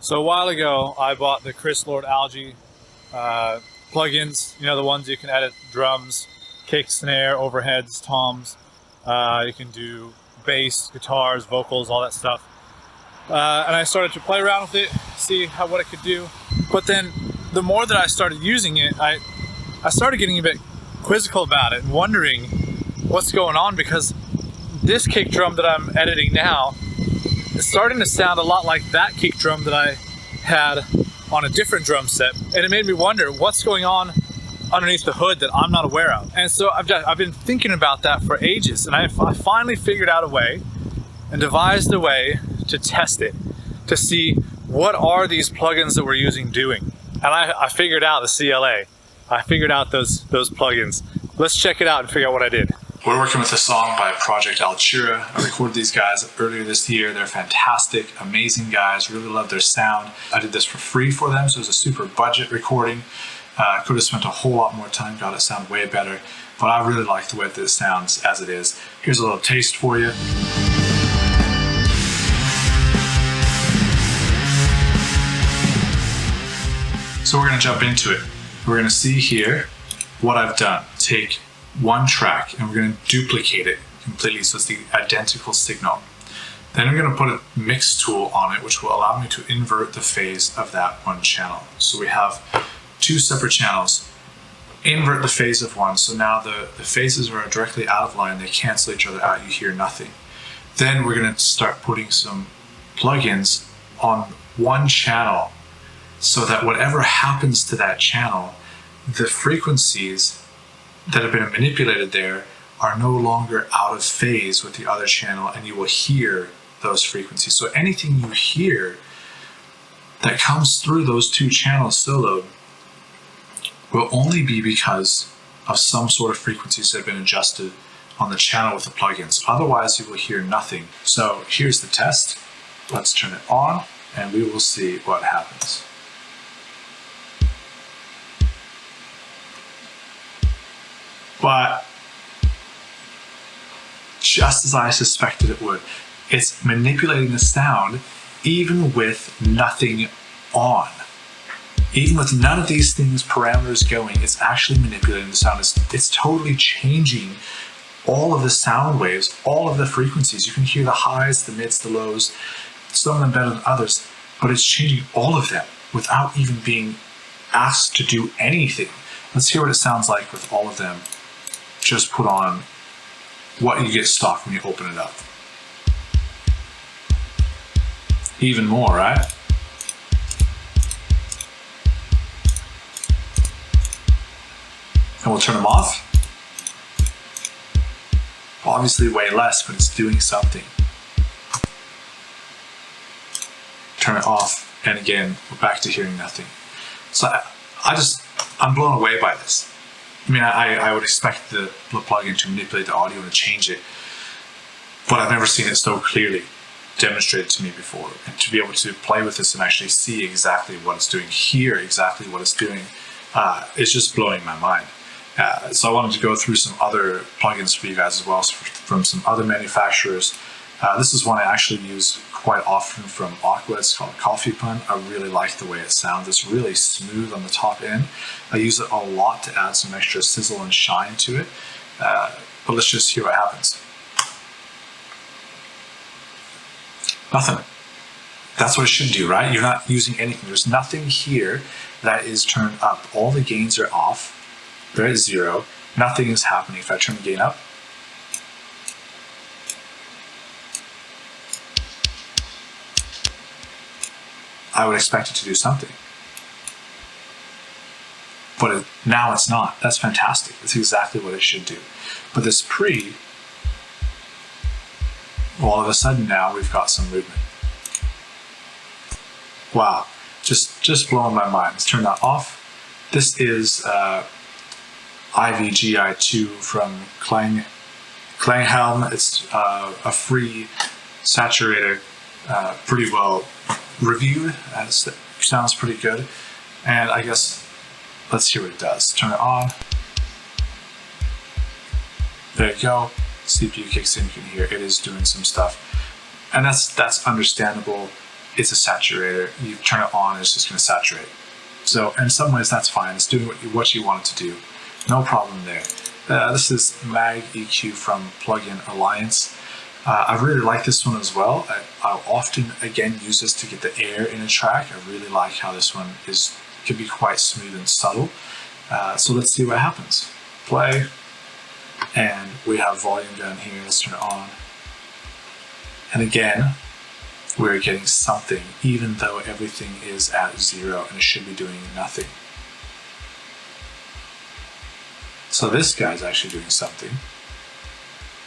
So a while ago, I bought the Chris Lord Algae plugins. You know, the ones you can edit drums, kick, snare, overheads, toms. You can do bass, guitars, vocals, all that stuff. And I started to play around with it, see what it could do. But then the more that I started using it, I started getting a bit quizzical about it and wondering what's going on, because this kick drum that I'm editing now is starting to sound a lot like that kick drum that I had on a different drum set. And it made me wonder what's going on underneath the hood that I'm not aware of. And so I've been thinking about that for ages, and I finally figured out a way and devised a way to test it, to see what are these plugins that we're using doing. And I figured out the CLA. I figured out those plugins. Let's check it out and figure out what I did. We're working with a song by Project Altura. I recorded these guys earlier this year. They're fantastic, amazing guys. Really love their sound. I did this for free for them, so it was a super budget recording. Could have spent a whole lot more time, got it sound way better, but I really like the way that it sounds as it is. Here's a little taste for you. So we're gonna jump into it. We're gonna see here what I've done. Take one track and we're going to duplicate it completely so it's the identical signal. Then I'm going to put a mix tool on it, which will allow me to invert the phase of that one channel. So we have two separate channels. Invert the phase of one, so now the phases are directly out of line, they cancel each other out, you hear nothing. Then we're going to start putting some plugins on one channel so that whatever happens to that channel, the frequencies that have been manipulated there are no longer out of phase with the other channel, and you will hear those frequencies. So anything you hear that comes through those two channels soloed will only be because of some sort of frequencies that have been adjusted on the channel with the plugins. Otherwise, you will hear nothing. So here's the test. Let's turn it on and we will see what happens. But just as I suspected it would, it's manipulating the sound even with nothing on. Even with none of these things, parameters going, it's actually manipulating the sound. It's totally changing all of the sound waves, all of the frequencies. You can hear the highs, the mids, the lows, some of them better than others, but it's changing all of them without even being asked to do anything. Let's hear what it sounds like with all of them. Just put on what you get stock when you open it up. Even more, right? And we'll turn them off. Obviously way less, but it's doing something. Turn it off, and again, we're back to hearing nothing. So I'm blown away by this. I mean, I would expect the plugin to manipulate the audio and change it, but I've never seen it so clearly demonstrated to me before. And to be able to play with this and actually see exactly what it's doing, hear exactly what it's doing, is just blowing my mind. So I wanted to go through some other plugins for you guys as well, from some other manufacturers. This is one I actually use quite often from Aqua. It's called Coffee Pun. I really like the way it sounds. It's really smooth on the top end. I use it a lot to add some extra sizzle and shine to it. But let's just hear what happens. Nothing. That's what it should do, right? You're not using anything. There's nothing here that is turned up. All the gains are off. They're at zero. Nothing is happening. If I turn the gain up, I would expect it to do something. But now it's not. That's fantastic. That's exactly what it should do. But this pre, all of a sudden now we've got some movement. Wow, just blowing my mind. Let's turn that off. This is IVGI2 from Klanghelm. It's a free saturator, pretty well reviewed. It sounds pretty good. And I guess let's hear what it does. Turn it on. There you go. CPU kicks in, you can hear it is doing some stuff. And that's understandable. it's a saturator. You turn it on, it's just going to saturate. So in some ways that's fine. It's doing what you want it to do. No problem there. This is Mag EQ from Plugin Alliance. I really like this one as well. I'll often, again, use this to get the air in a track. I really like how this one can be quite smooth and subtle. So let's see what happens. Play, and we have volume down here. Let's turn it on. And again, we're getting something, even though everything is at 0 and it should be doing nothing. So this guy's actually doing something.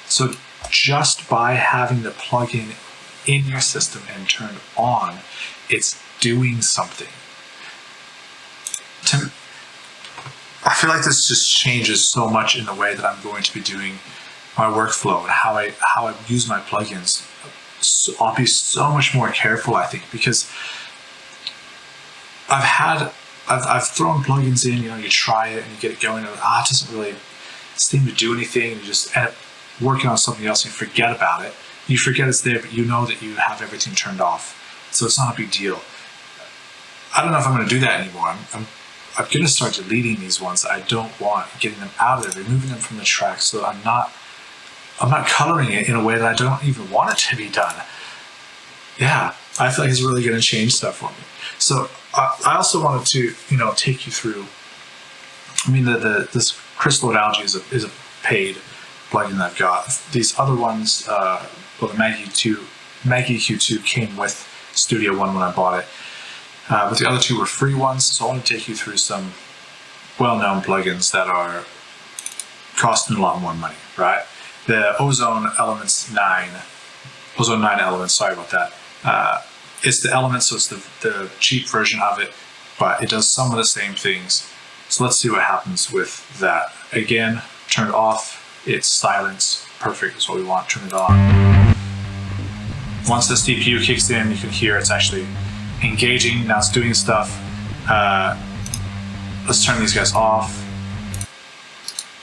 So just by having the plugin in your system and turned on, it's doing something. I feel like this just changes so much in the way that I'm going to be doing my workflow and how I use my plugins. So I'll be so much more careful, I think, because I've thrown plugins in, you try it and you get it going, and it doesn't really seem to do anything, and you just end up working on something else and you forget about it. You forget it's there, but you know that you have everything turned off. So it's not a big deal. I don't know if I'm going to do that anymore. I'm going to start deleting these ones that I don't want, getting them out of there, removing them from the track, so I'm not coloring it in a way that I don't even want it to be done. Yeah, I feel like it's really going to change stuff for me. So I also wanted to, take you through. I mean, this Crystal Algae is a paid plugin that I've got. These other ones, the Mag EQ2 came with Studio One when I bought it, but the other two were free ones. So I want to take you through some well-known plugins that are costing a lot more money, right? The Ozone Elements 9, Ozone 9 Elements, sorry about that. It's the Elements, so it's the cheap version of it, but it does some of the same things. So let's see what happens with that. Again, turn it off, it's silence, perfect, that's what we want, turn it on. Once the CPU kicks in, you can hear it's actually engaging, now it's doing stuff. Let's turn these guys off.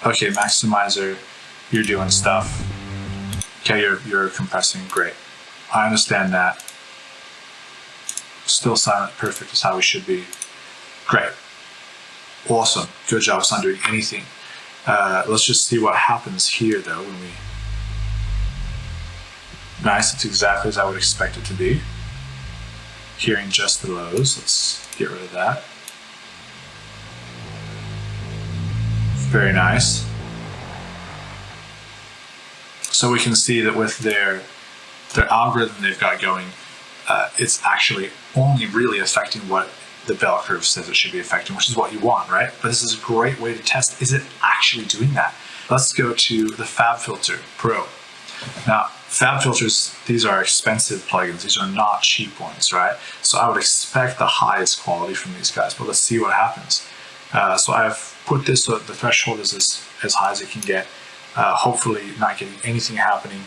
Okay, maximizer, you're doing stuff. Okay, you're compressing, great. I understand that. Still silent, perfect, is how we should be. Great. Awesome, good job, it's not doing anything. Let's just see what happens here though when we... Nice, it's exactly as I would expect it to be. Hearing just the lows, let's get rid of that. Very nice. So we can see that with their algorithm they've got going, it's actually only really affecting what the bell curve says it should be affecting, which is what you want, right? But this is a great way to test, is it actually doing that? Let's go to the FabFilter Pro. Now, FabFilters, these are expensive plugins. These are not cheap ones, right? So I would expect the highest quality from these guys, but let's see what happens. So I've put this so that the threshold is as high as it can get. Hopefully not getting anything happening.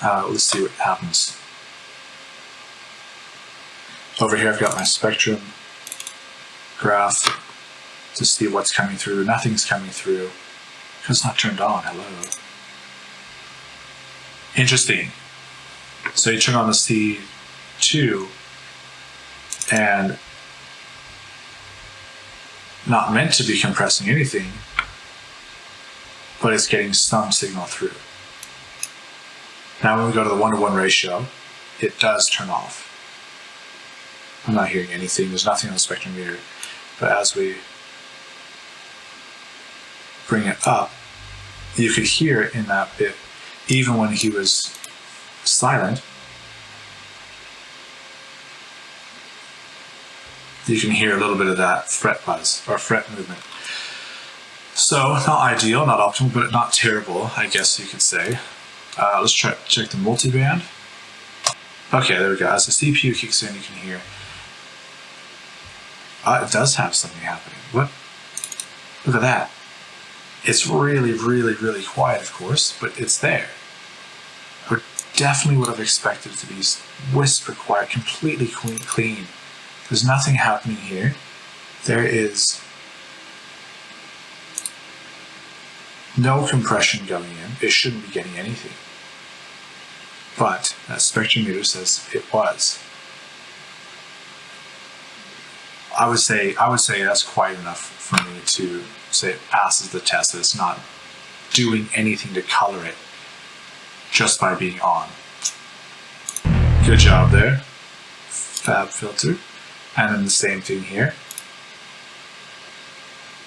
Let's see what happens. Over here I've got my spectrum graph to see what's coming through. Nothing's coming through because it's not turned on. Hello. Interesting. So you turn on the C2 and not meant to be compressing anything, but it's getting some signal through. Now when we go to the 1-to-1 ratio, it does turn off. I'm not hearing anything, there's nothing on the spectrum meter, but as we bring it up, you could hear in that bit, even when he was silent, you can hear a little bit of that fret buzz or fret movement. So not ideal, not optimal, but not terrible, I guess you could say. Let's check the multiband. Okay, there we go. As the CPU kicks in, you can hear. It does have something happening. What? Look at that. It's really, really, really quiet, of course, but it's there. Or definitely would have expected it to be whisper quiet, completely clean. There's nothing happening here. There is no compression going in. It shouldn't be getting anything. but that spectrometer says it was. I would say that's quite enough for me to say it passes the test, that it's not doing anything to color it just by being on. Good job there, FabFilter. And then the same thing here.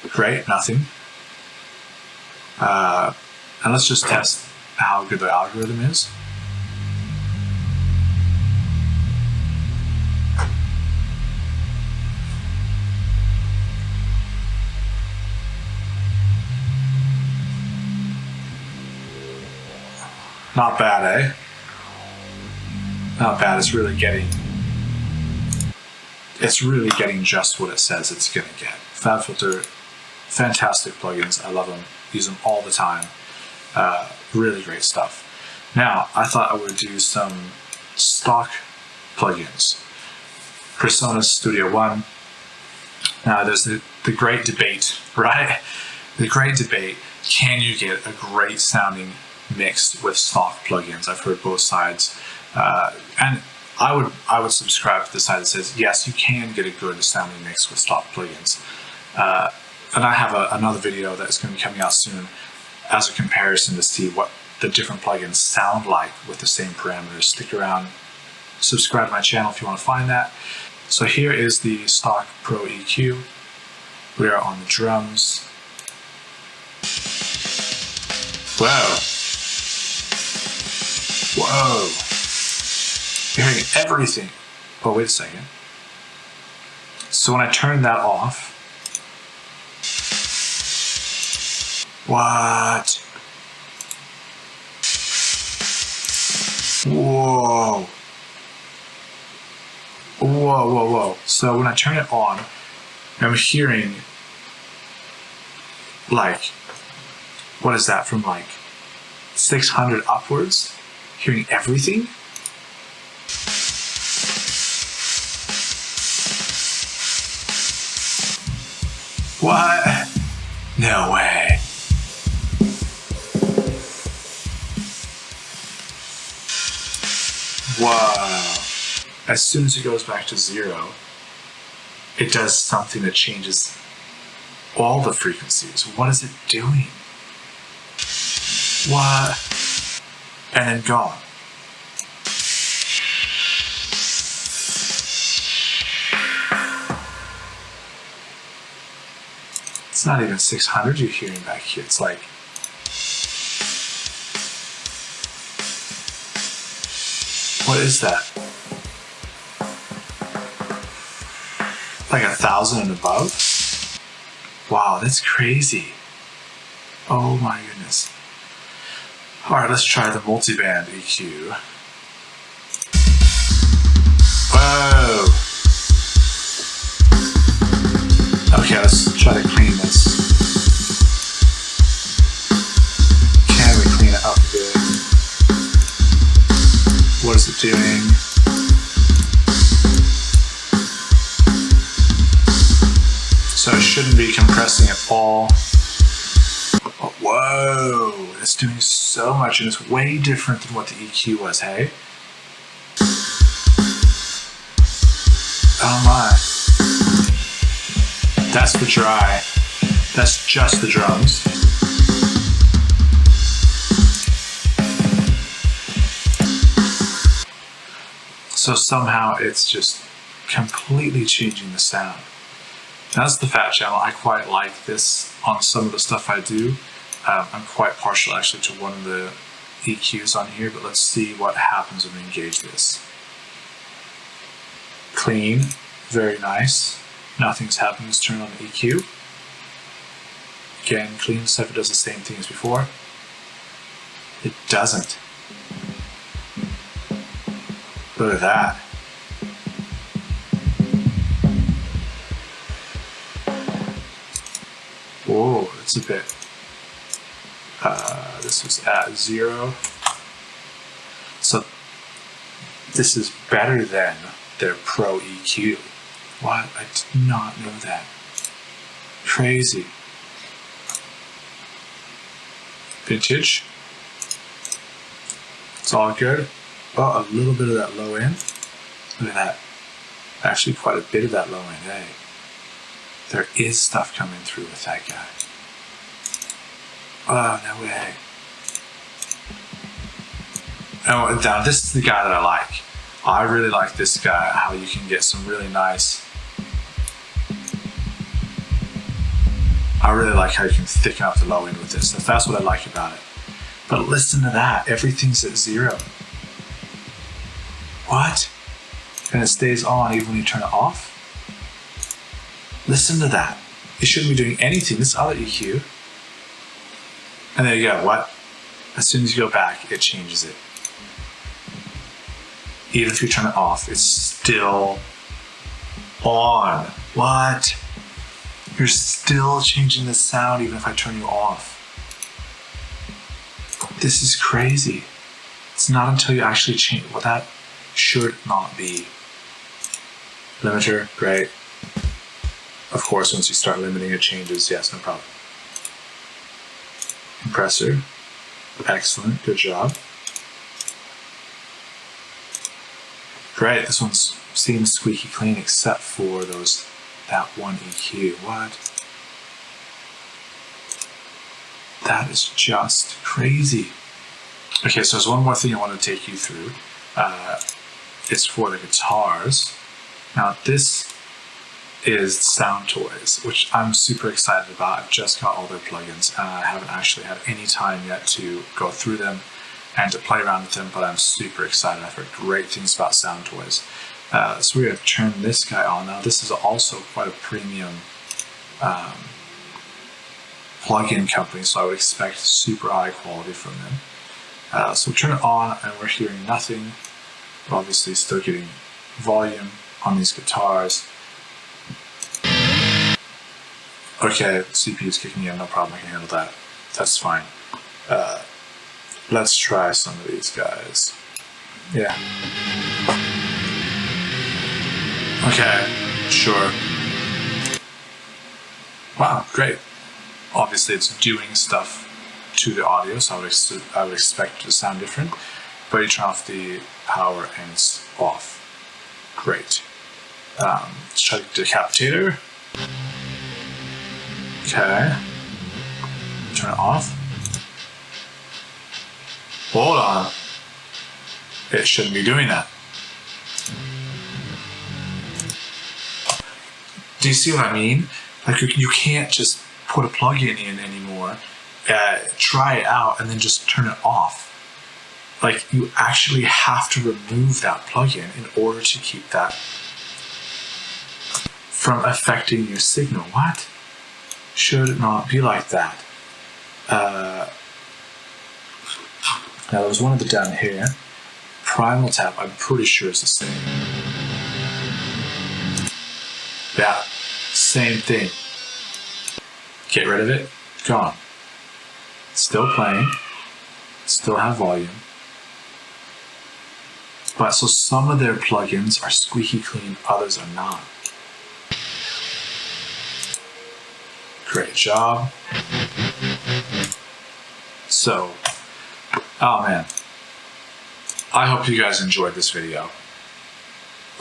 Great, nothing. And let's just test how good the algorithm is. Not bad, eh? Not bad. It's really getting just what it says it's gonna get. FabFilter, fantastic plugins. I love them. Use them all the time. Really great stuff. Now, I thought I would do some stock plugins. Persona Studio One. Now, there's the great debate, right? The great debate. Can you get a great sounding mix with stock plugins? I've heard both sides, and I would subscribe to the side that says yes, you can get a good sounding mix with stock plugins. And I have another video that's going to be coming out soon as a comparison to see what the different plugins sound like with the same parameters. Stick around, subscribe to my channel if you want to find that. So here is the stock Pro EQ. We are on the drums. Whoa. Whoa. You're hearing everything. Oh, wait a second. So when I turn that off, what? Whoa. Whoa, whoa, whoa. So when I turn it on, I'm hearing like, what is that, from like 600 upwards? Hearing everything? What? No way. Wow. As soon as it goes back to 0, it does something that changes all the frequencies. What is it doing? What? And then gone. It's not even 600 you're hearing back here. It's like, what is that? Like 1,000 and above? Wow, that's crazy. Oh my goodness. Alright, let's try the multiband EQ. Whoa! Okay, let's try to clean this. Can we clean it up a bit? What is it doing? So it shouldn't be compressing at all. Oh, whoa, it's doing so much, and it's way different than what the EQ was, hey? Oh my. That's the dry. That's just the drums. So somehow it's just completely changing the sound. That's the fat channel. I quite like this on some of the stuff I do. I'm quite partial actually to one of the EQs on here, but let's see what happens when we engage this. Clean, very nice. Nothing's happened. Let's turn on the EQ. Again, clean stuff. It does the same thing as before. It doesn't. Look at that. Whoa, that's a bit. This was at 0. So this is better than their Pro EQ. What? I did not know that. Crazy. Vintage. It's all good. Oh, a little bit of that low end. Look at that. Actually, quite a bit of that low end, hey? There is stuff coming through with that guy. Oh, no way. Oh, now this is the guy that I like. I really like this guy, how you can get some really nice... I really like how you can thicken up the low end with this. That's what I like about it. But listen to that. Everything's at 0. What? And it stays on even when you turn it off? Listen to that. It shouldn't be doing anything. This other EQ. And there you go. What? As soon as you go back, it changes it. Even if you turn it off, it's still on. What? You're still changing the sound even if I turn you off. This is crazy. It's not until you actually change. Well, that should not be. Limiter, great. Of course, once you start limiting, it changes. Yes, no problem. Compressor, excellent, good job. Great, this one seems squeaky clean except for that one EQ. What? That is just crazy. Okay, so there's one more thing I want to take you through. It's for the guitars. Now this is SoundToys, which I'm super excited about. I've just got all their plugins and I haven't actually had any time yet to go through them and to play around with them, but I'm super excited. I've heard great things about SoundToys. So we're going to turn this guy on. Now this is also quite a premium plugin company, so I would expect super high quality from them. So we turn it on and we're hearing nothing. We're obviously still getting volume on these guitars. Okay, the CPU is kicking in, no problem, I can handle that. That's fine. Let's try some of these guys. Yeah. Okay, sure. Wow, great. Obviously it's doing stuff to the audio, so I would expect it to sound different. But you turn off the power and it's off. Great. Let's try the decapitator. Okay. Turn it off. Hold on. It shouldn't be doing that. Do you see what I mean? Like you can't just put a plugin in anymore, try it out, and then just turn it off. Like you actually have to remove that plugin in order to keep that from affecting your signal. What? Should it not be like that? Now there was one of the down here. Primal tap, I'm pretty sure it's the same. Yeah, same thing. Get rid of it, gone. Still playing, still have volume. But so some of their plugins are squeaky clean, others are not. Great job. So, oh man, I hope you guys enjoyed this video.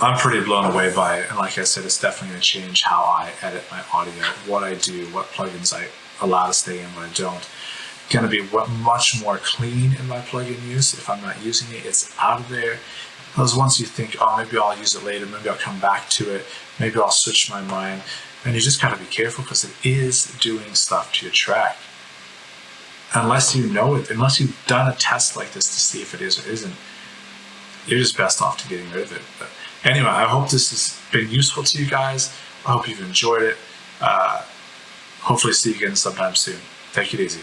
I'm pretty blown away by it, and like I said, it's definitely going to change how I edit my audio, what I do, what plugins I allow to stay in, what I don't. Going to be much more clean in my plugin use. If I'm not using it, it's out of there. Those ones you think, oh, maybe I'll use it later, maybe I'll come back to it, maybe I'll switch my mind. And you just got to be careful because it is doing stuff to your track. Unless you know it, unless you've done a test like this to see if it is or isn't, you're just best off to getting rid of it. But anyway, I hope this has been useful to you guys. I hope you've enjoyed it. Hopefully see you again sometime soon. Take it easy.